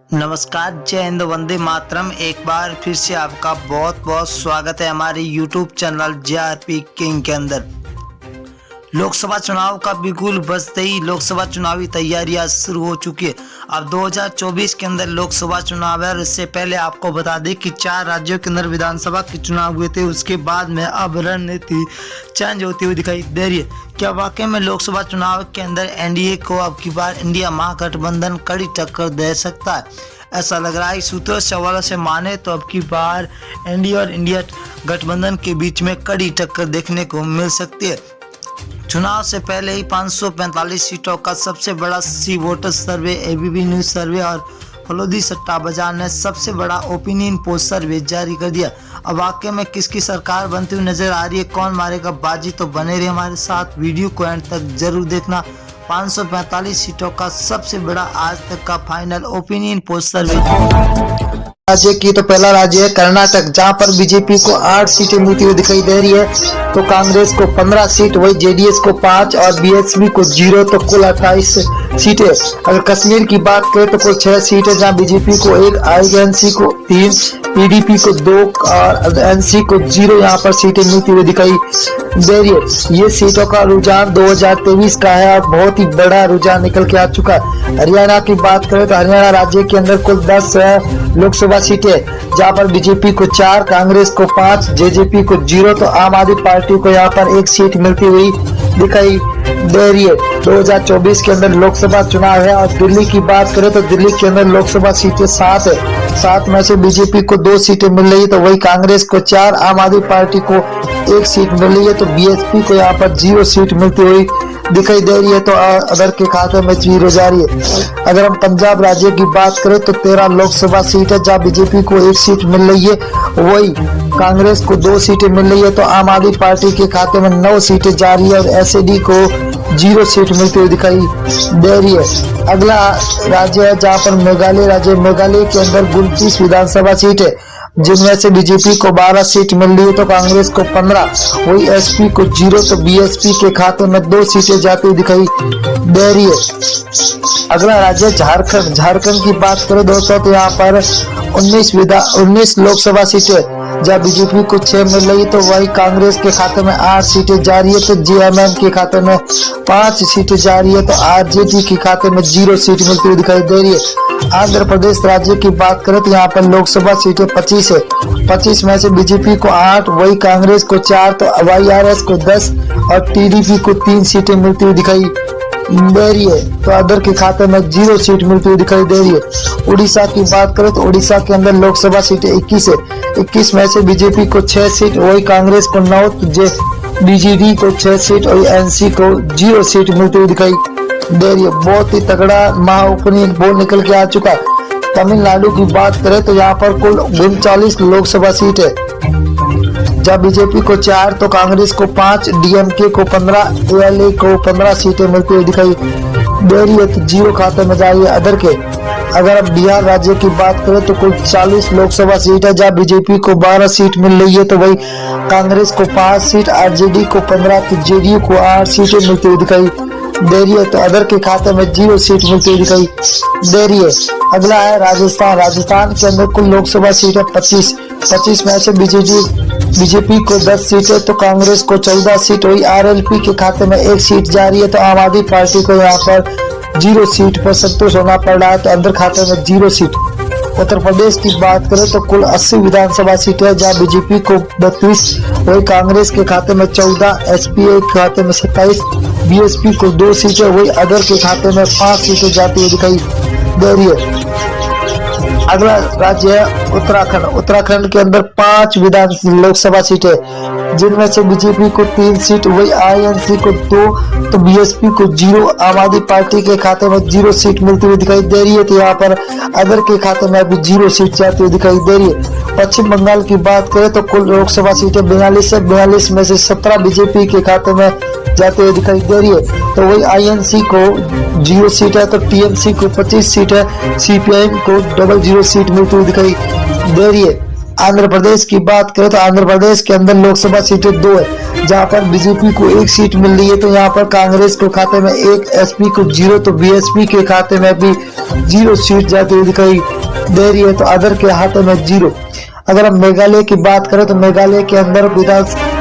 नमस्कार, जय हिंद, वंदे मातरम। एक बार फिर से आपका बहुत बहुत स्वागत है हमारे YouTube चैनल JRP किंग के अंदर। लोकसभा चुनाव का बिगुल बजते ही लोकसभा चुनावी तैयारियां शुरू हो चुकी है। अब 2024 के अंदर लोकसभा चुनाव है और इससे पहले आपको बता दें कि 4 राज्यों के अंदर विधानसभा के चुनाव हुए थे। उसके बाद में अब रणनीति चेंज होती हुई दिखाई दे रही है। क्या वाकई में लोकसभा चुनाव के अंदर एनडीए को अब की बार इंडिया महागठबंधन कड़ी टक्कर दे सकता है? ऐसा लग रहा है। सूत्रों से हवालों से माने तो अब की बार एनडीए और इंडिया गठबंधन के बीच में कड़ी टक्कर देखने को मिल सकती है। चुनाव से पहले ही 545 सीटों का सबसे बड़ा सी वोटर सर्वे एबीपी न्यूज सर्वे और फलोदी सट्टा बाजार ने सबसे बड़ा ओपिनियन पोल सर्वे जारी कर दिया। अब वाकई में किसकी सरकार बनती हुई नजर आ रही है, कौन मारेगा बाजी, तो बने रहे हमारे साथ, वीडियो को एंड तक जरूर देखना। 545 सीटों का सबसे बड़ा आज तक का फाइनल ओपिनियन पोल सर्वे राज्य की तो पहला राज्य है कर्नाटक, जहां पर बीजेपी को 8 सीटें मिलती हुई दिखाई दे रही है, तो कांग्रेस को 15 सीट, वही जेडीएस को 5 और बीएसपी को 0, तो कुल 28 सीटें। अगर कश्मीर की बात करें तो कुल 6 सीटें, जहां बीजेपी को 1, आईएनसी को 3, पीडीपी को 2 और एनसी को 0 यहाँ पर सीटें मिलती हुई दिखाई दे रही है। ये सीटों का रुझान 2023 का है और बहुत ही बड़ा रुझान निकल के आ चुका है। हरियाणा की बात करें तो हरियाणा राज्य के अंदर कुल 10 लोकसभा सीटें, जहां पर बीजेपी को 4, कांग्रेस को 5, जेजेपी को 0, तो आम आदमी पार्टी को यहाँ पर 1 सीट मिलती हुई दिखाई दे रही है। 2024 के अंदर लोकसभा चुनाव है और दिल्ली की बात करें तो दिल्ली के अंदर लोकसभा सीटें 7 है। 7 में से बीजेपी को 2 सीटें मिल रही है, तो वही कांग्रेस को 4, आम आदमी पार्टी को 1 सीट मिल रही है, तो बीएसपी को यहाँ पर 0 सीट मिलती हुई दिखाई दे रही है, तो अदर के खाते में 0 जा रही है। अगर हम पंजाब राज्य की बात करें तो 13 लोकसभा सीट है, जहाँ बीजेपी को 1 सीट मिल रही है, वही कांग्रेस को 2 सीटें मिल रही है, तो आम आदमी पार्टी के खाते में 9 सीटें जा रही है और एसएडी को 0 सीट मिलती हुई दिखाई दे रही है। अगला राज्य है जहाँ पर मेघालय राज्य, मेघालय के अंदर 29 विधानसभा सीट है, जिनमें से बीजेपी को 12 सीट मिल रही है, तो कांग्रेस को 15, वही एसपी को 0, तो बीएसपी के खाते में 2 सीटें जाती हुई दिखाई दे रही है। अगला राज्य झारखंड, झारखंड की बात करें दोस्तों तो यहाँ पर 19 लोकसभा सीटें, जहाँ बीजेपी को 6 मिल रही है, तो वही कांग्रेस के खाते में 8 सीटें जा रही है, तो जेएमएम के खाते में 5 सीटें जा रही है, तो आरजेडी के खाते में 0 सीट मिलती हुई दिखाई दे रही है। आंध्र प्रदेश राज्य की बात करें तो यहाँ पर लोकसभा सीटें 25 है। 25 में से बीजेपी को 8, वही कांग्रेस को 4, तो वाईआरएस को 10 और टीडीपी को 3 सीटें मिलती हुई दिखाई दे रही है, तो अदर के खाते में 0 सीट मिलती हुई दिखाई दे रही है। उड़ीसा की बात करें तो उड़ीसा के अंदर लोकसभा सीटें 21 है। 21 में से बीजेपी को 6 सीट, वही कांग्रेस को 9, तो बीजेडी को 6 सीट और एनसी को 0 सीट मिलती हुई दिखाई दे रही है। बहुत ही तगड़ा महाओपिनियन पोल निकल के आ चुका है। तमिलनाडु की बात करें तो यहाँ पर कुल 39 लोकसभा सीट है, जहाँ बीजेपी को 4, तो कांग्रेस को 5, डीएमके को 15, एएलए को 15 सीटें मिलती हुई दिखाई दे रही है, तो 0 खाते में जा रही है अदर के। अगर अब बिहार राज्य की बात करें तो कुल 40 लोकसभा सीट है, जहाँ बीजेपी को 12 सीट मिल रही है, तो वही कांग्रेस को 5 सीट, आरजेडी को 15, तो जेडीयू को 8 सीटें मिलती हुई दिखाई दे रही है, तो अदर के खाते में 0 सीट मिलती हुई दिखाई दे रही है। अगला है राजस्थान, राजस्थान के अंदर कुल लोकसभा सीट है 25 में से बीजेपी को 10 सीट है, तो कांग्रेस को 14 सीट, वही आरएलपी के खाते में 1 सीट जा रही है, तो आम आदमी पार्टी को यहाँ पर 0 सीट पर संतोष होना पड़ रहा है, तो अंदर खाते में 0 सीट। उत्तर प्रदेश की बात करें तो कुल 80 विधानसभा सीटें है, जहाँ बीजेपी को 32, वही कांग्रेस के खाते में 14, एसपीआई के खाते में 27, बीएसपी को 2 सीटें, वही अदर के खाते में 5 सीटें जाती हुई दिखाई दे रही है। अगला राज्य है उत्तराखंड, उत्तराखंड के अंदर 5 लोकसभा सीटें, जिनमें से बीजेपी को 3 सीट, वही आईएनसी को 2, तो बीएसपी को 0, आम आदमी पार्टी के खाते में 0 सीट मिलती हुई दिखाई दे रही है, तो यहाँ पर अदर के खाते में अभी 0 सीट जाती हुई दिखाई दे रही है। पश्चिम बंगाल की बात करें तो कुल लोकसभा सीटें 42 है, 42 में से 17 बीजेपी के खाते में जाते हुए दिखाई दे रही है, तो वही आईएनसी को 0 सीट है, तो टीएमसी को 25 सीट है, सीपीआईएम को 00 सीट मिलती हुई दिखाई दे रही है। आंध्र प्रदेश की बात करें तो आंध्र प्रदेश के अंदर लोकसभा सीटें 2 है, जहां पर बीजेपी को 1 सीट मिल रही है, तो यहाँ पर कांग्रेस को खाते में 1, एसपी को 0, तो बीएसपी के खाते में भी 0 सीट जाती हुई दिखाई दे रही है तो अदर के हाथों में 0। अगर हम मेघालय की बात करें तो मेघालय के अंदर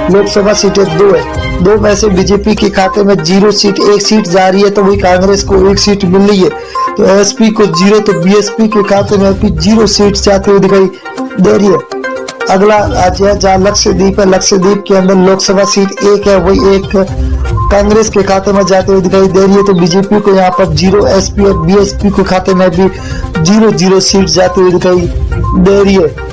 लोकसभा सीटें 2 है। 2 में से बीजेपी के खाते में 0 सीट, 1 सीट जा रही है तो वही कांग्रेस को 1 सीट मिल रही है। तो एसपी को 0 तो बीएसपी के खाते में भी 0 सीट जाती हुई दिखाई दे रही है। अगला राज्य है जहाँ लक्षद्वीप है। लक्षद्वीप के अंदर लोकसभा सीट 1 है, वही 1 कांग्रेस के खाते में जाते हुए दिखाई दे रही है। तो बीजेपी को यहाँ पर 0, एसपी और बीएसपी के खाते में भी 0 सीट जाती हुई दिखाई दे रही है।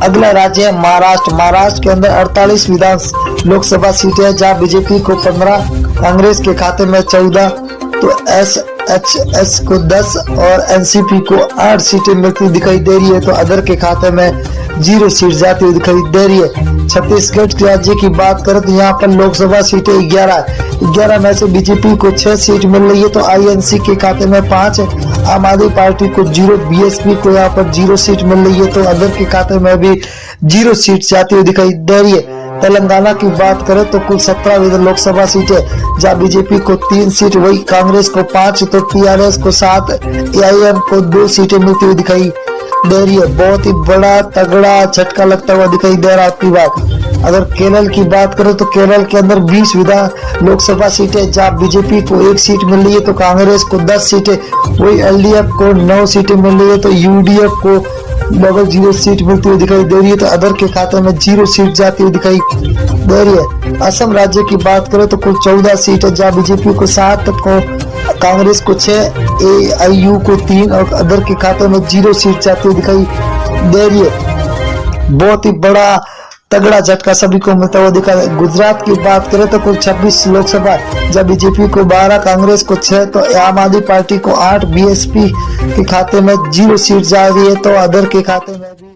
अगला राज्य है महाराष्ट्र। महाराष्ट्र के अंदर 48 विधान लोकसभा सीटें हैं जहाँ बीजेपी को 15, कांग्रेस के खाते में 14, तो एसएचएस को 10 और एनसीपी को 8 सीटें मिलती दिखाई दे रही है। तो अदर के खाते में 0 सीट जाती हुई दिखाई दे रही है। छत्तीसगढ़ के राज्य की बात करें तो यहाँ पर लोकसभा सीटें 11 में से बीजेपी को 6 सीट मिल रही है। तो आईएनसी के खाते में 5, आम आदमी पार्टी को 0, बीएसपी को यहाँ पर 0 सीट मिल रही है। तो अदर के खाते में भी 0 सीट जाती हुई दिखाई दे रही है। तेलंगाना की बात करें तो कुल 17 लोकसभा सीटें जहाँ बीजेपी को 3 सीट, वही कांग्रेस को 5, तो टीआरएस को 7, एआईएम को 2 सीटें मिलती हुई दिखाई दे रही है। बहुत ही बड़ा तगड़ा झटका लगता हुआ दिखाई दे रहा है आपकी बात। अगर केरल की बात करें तो केरल के अंदर 20 विधान लोकसभा सीटें जहाँ बीजेपी को 1 सीट मिल रही है, तो कांग्रेस को 10 सीटें, वही एलडीएफ को 9 सीटें मिल रही है। तो यूडीएफ को लगभग 0 सीट मिलती हुई दिखाई दे रही है। तो अदर के खाते में 0 सीट जाती हुई दिखाई दे रही है। असम राज्य की बात करें तो कुल 14 सीट है जहाँ बीजेपी को 7, को कांग्रेस को 6, एआईयू को 3 और अदर के खाते में 0 सीट जाती हुई दिखाई दे रही है। बहुत ही बड़ा तगड़ा झटका सभी को मिलता हुआ दिखा है। गुजरात की बात करें तो कुल 26 लोकसभा जब बीजेपी को 12, कांग्रेस को 6, तो आम आदमी पार्टी को 8, बीएसपी के खाते में 0 सीट जा रही है। तो अदर के खाते में भी